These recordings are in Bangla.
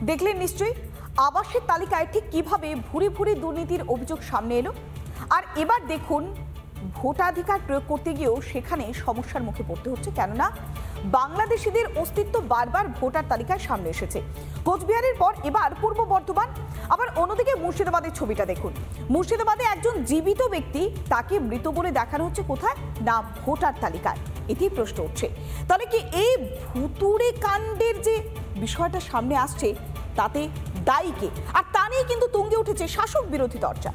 দেখলেন নিশ্চয়ই আবাসের তালিকায় ঠিক কিভাবে ভুরি ভুরি দুর্নীতির অভিযোগ সামনে এলো। আর এবার দেখুন ভোটাধিকার প্রয়োগ করতে গিয়েও সেখানে সমস্যার মুখে পড়তে হচ্ছে, কেননা বাংলাদেশিদের অস্তিত্ব বারবার ভোটার তালিকায় সামনে এসেছে। কোচবিহারের পর এবার পূর্ব বর্ধমান, আবার অন্যদিকে মুর্শিদাবাদের ছবিটা দেখুন। মুর্শিদাবাদে একজন জীবিত ব্যক্তি, তাকে মৃত বলে দেখানো হচ্ছে কোথায় না ভোটার তালিকায়। এতেই প্রশ্ন উঠছে, তাহলে কি এই ভুতুড়ে কাণ্ডের যে বিষয়টা সামনে আসছে তাতে দায়ী কে? আর তা নিয়ে কিন্তু তুঙ্গে উঠেছে শাসক বিরোধী চর্চা।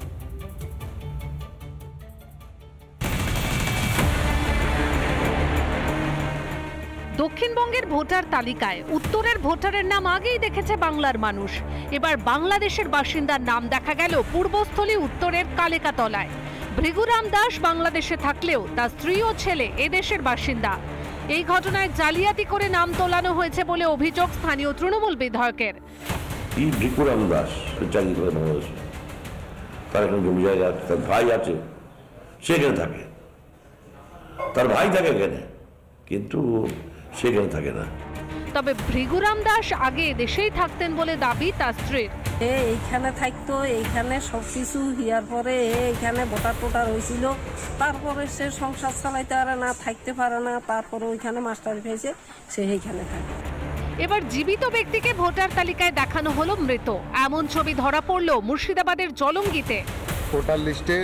দক্ষিণবঙ্গের ভোটার তালিকায় উত্তরের ভোটারের নাম আগেই দেখেছে বাংলার মানুষ। এবার বাংলাদেশের বাসিন্দার নাম দেখা গেল পূর্বস্থলী উত্তরের কালেকাতলায়। ভৃগুরাম দাস বাংলাদেশে থাকলেও তার স্ত্রী ও ছেলে এদেশের বাসিন্দা। এই ঘটনায় জালিয়াতি করে নাম তোলানো হয়েছে বলে অভিযোগ স্থানীয় তৃণমূল বিধায়কের। ভৃগুরাম দাস তার এখন জমি জায়গা, তার ভাই আছে, সেখানে থাকে, তার ভাই থাকে এখানে, কিন্তু সেখানে থাকে না। তবে ভৃগুরাম দাস আগে দেশেই থাকতেন বলে দাবি তার স্ত্রীর। এইখানে থাকতো, এইখানে সবকিছু হিয়ার পরে এইখানে ভোটার টোটার হয়েছিল, তারপরে সে সংসার চালাইতে পারে না, থাকতে পারে না, তারপরে ওইখানে মাস্টার পেয়েছে, সে এইখানে থাকে। এবার জীবিত ব্যক্তিকে ভোটার তালিকায় দেখানো হলো মৃত, এমন ছবি ধরা পড়ল মুর্শিদাবাদের জলঙ্গিতে। ভোটার লিস্টে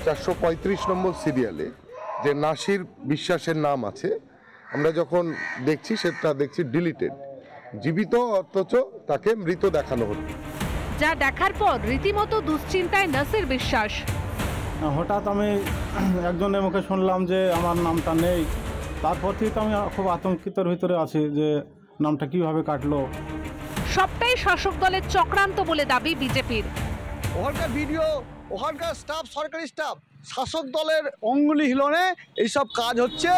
435 নম্বর সিরিয়ালে যে নাসির বিশ্বাসের নাম আছে, আমরা যখন দেখছি সেটা দেখছি ডিলিটেড, জীবিত অথচ তাকে মৃত দেখানো হলো। যা দেখার পর রীতিমতো দুশ্চিন্তায় নাসির বিশ্বাস। হঠাৎ আমি একজনের মুখে শুনলাম যে আমার নামটা নেই, তারপর থেকে তো আমি খুব আতঙ্কিতর ভিতরে আছি যে নামটা কিভাবে কাটলো। সবটাই শাসক দলের চক্রান্ত বলে দাবি বিজেপির। ওখানকার ভিডিও, ওখানকার স্টাফ, সরকারি স্টাফ, শাসক দলের অঙ্গুলি হিলনে এইসব কাজ হচ্ছে।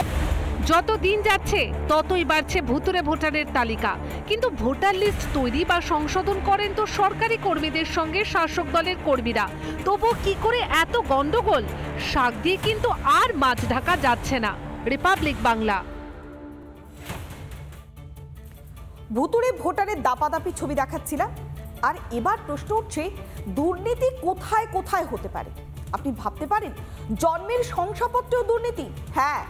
যত দিন যাচ্ছে ততই বাড়ছে ভুতুরে ভোটারের তালিকা। কিন্তু ভোটার লিস্ট তৈরি বা সংশোধন করেন তো সরকারি কর্মীদের সঙ্গে শাসক দলের কর্মীরা। তবু কি করে এত গন্ডগোল? শাক দিয়ে কিন্তু আর মাছ ঢাকা যাচ্ছে না। রিপাবলিক বাংলা। ভুতুড়ে ভোটারের দাপাদাপি ছবি দেখাচ্ছিলাম, আর এবার প্রশ্ন উঠছে দুর্নীতি কোথায় কোথায় হতে পারে। আপনি ভাবতে পারেন জন্মের শংসাপত্রেও দুর্নীতি? হ্যাঁ,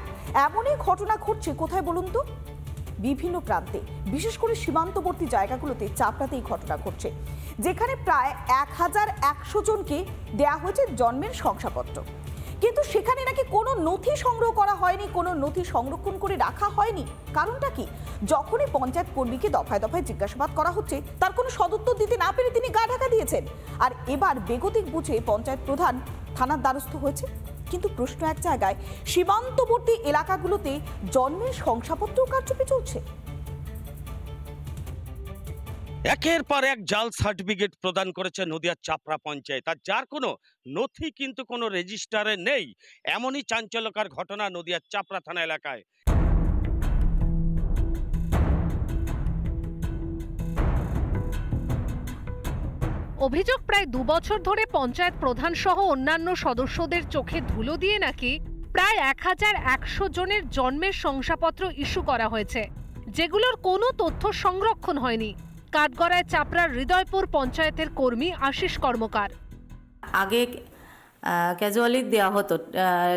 এমনই ঘটনা ঘটছে কোথায় বলুন তো? বিভিন্ন প্রান্তে, বিশেষ করে সীমান্তবর্তী জায়গাগুলোতে চাপড়াতেই ঘটনা ঘটছে, যেখানে প্রায় 1100 জনকে দেয়া হয়েছে জন্মের শংসাপত্র, কিন্তু সেখানে নাকি কোনো নথি সংগ্রহ করা হয়নি, কোনো নথি সংরক্ষণ করে রাখা হয়নি। কারণটা কি? যখনই পঞ্চায়েত কর্মীকে দফায় দফায় জিজ্ঞাসাবাদ করা হচ্ছে, তার কোনো সদুত্তর দিতে না পেরে তিনি গা ঢাকা দিয়েছেন। আর এবার বেগতিক বুঝে পঞ্চায়েত প্রধান থানার দ্বারস্থ হয়েছে। কিন্তু প্রশ্ন এক জায়গায়, সীমান্তবর্তী এলাকাগুলোতে জন্মের শংসাপত্র কারচুপি চলছে। একের পর এক জাল সার্টিফিকেট প্রদান করেছে নদিয়ার চাপড়া পঞ্চায়েত, আর যার কোনো নথি কিন্তু কোনো রেজিস্টারে নেই। এমনই চাঞ্চল্যকর ঘটনা নদিয়ার চাপড়া থানা এলাকায়। অভিযোগ, প্রায় 2 বছর ধরে পঞ্চায়েত প্রধান সহ অন্যান্য সদস্যদের চোখে ধুলো দিয়ে নাকি প্রায় 1100 জনের জন্মের শংসাপত্র ইস্যু করা হয়েছে, যেগুলোর কোনো তথ্য সংরক্ষণ হয়নি। কাঠগড়ায় চাপড়ার হৃদয়পুর পঞ্চায়েতের কর্মী আশিস কর্মকার। আগে ক্যাজুয়ালি দেওয়া হতো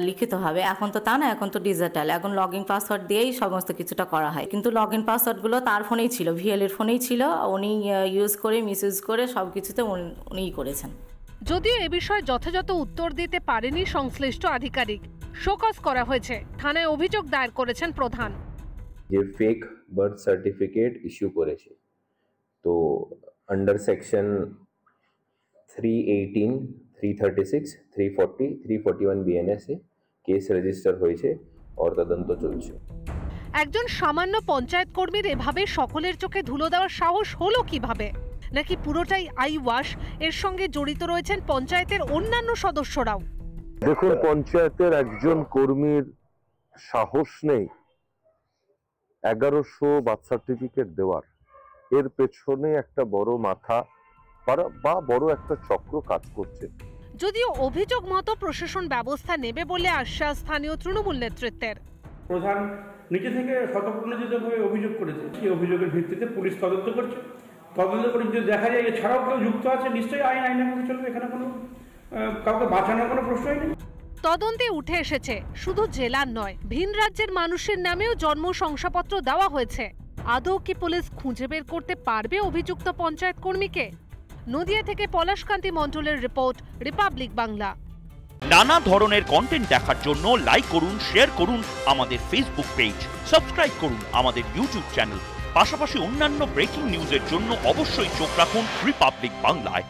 লিখিতভাবে, এখন তো তা না, এখন তো ডিজিটাল, এখন লগ ইন পাসওয়ার্ড দিয়েই সমস্ত কিছুটা করা হয়। কিন্তু লগ ইন পাসওয়ার্ডগুলো তার ফোনেই ছিল, ভিএল এর ফোনেই ছিল, উনি ইউজ করে মিসইউজ করে সব কিছুতে উনিই করেছেন। যদিও এ বিষয়ে যথাযথ উত্তর দিতে পারেনি সংশ্লিষ্ট আধিকারিক, শোকজ করা হয়েছে। থানায় অভিযোগ দায়ের করেছেন প্রধান। যে ফেক বার্থ সার্টিফিকেট ইস্যু করেছে, তো আন্ডার সেকশন 318, 336, 340, 341 BNS এ কেস রেজিস্টার হয়েছে আর তদন্ত চলছে। একজন সামান্য পঞ্চায়েত কর্মীর এভাবে সকলের চোখে ধুলো দেওয়ার সাহস হলো কিভাবে? নাকি পুরোটাই আই ওয়াশ? এর সঙ্গে জড়িত রয়েছেন পঞ্চায়েতের অন্যান্য সদস্যরাও। দেখুন, পঞ্চায়েতের একজন কর্মীর সাহস নেই 1100 বার্থ সার্টিফিকেট দেওয়ার। এর পেছনে একটা বড় মাথা বা বড় একটা চক্র কাজ করছে। যদিও অভিযোগ মতো প্রশাসন ব্যবস্থা নেবে বলে আশ্বাস স্থানীয় তৃণমূল নেতৃত্বের। প্রধান নিজে থেকে স্বতঃপ্রণোদিতভাবে অভিযোগ করেছে, সেই অভিযোগের ভিত্তিতে পুলিশ তদন্ত করছে। তদন্ত করে যদি দেখা যায় এছাড়াও কেউ যুক্ত আছে, নিশ্চয়ই আইনের মধ্যে চলবে, এখানে কোনো কাউকে বাঁচানোর কোনো প্রশ্নই নেই। তদন্তে উঠে এসেছে শুধু জেলার নয়, ভিন রাজ্যের মানুষের নামেও জন্ম শংসাপত্র দেওয়া হয়েছে। আদৌ কি পুলিশ খুঁজে বের করতে পারবে অভিযুক্ত পঞ্চায়েত কর্মীকে? নদিয়া থেকে পলাশকান্তি মণ্ডলের রিপোর্ট, রিপাবলিক বাংলা। নানা ধরনের কন্টেন্ট দেখার জন্য লাইক করুন, শেয়ার করুন আমাদের ফেসবুক পেজ, সাবস্ক্রাইব করুন আমাদের ইউটিউব চ্যানেল। পাশাপাশি অন্যান্য ব্রেকিং নিউজের জন্য অবশ্যই চোখ রাখুন রিপাবলিক বাংলায়।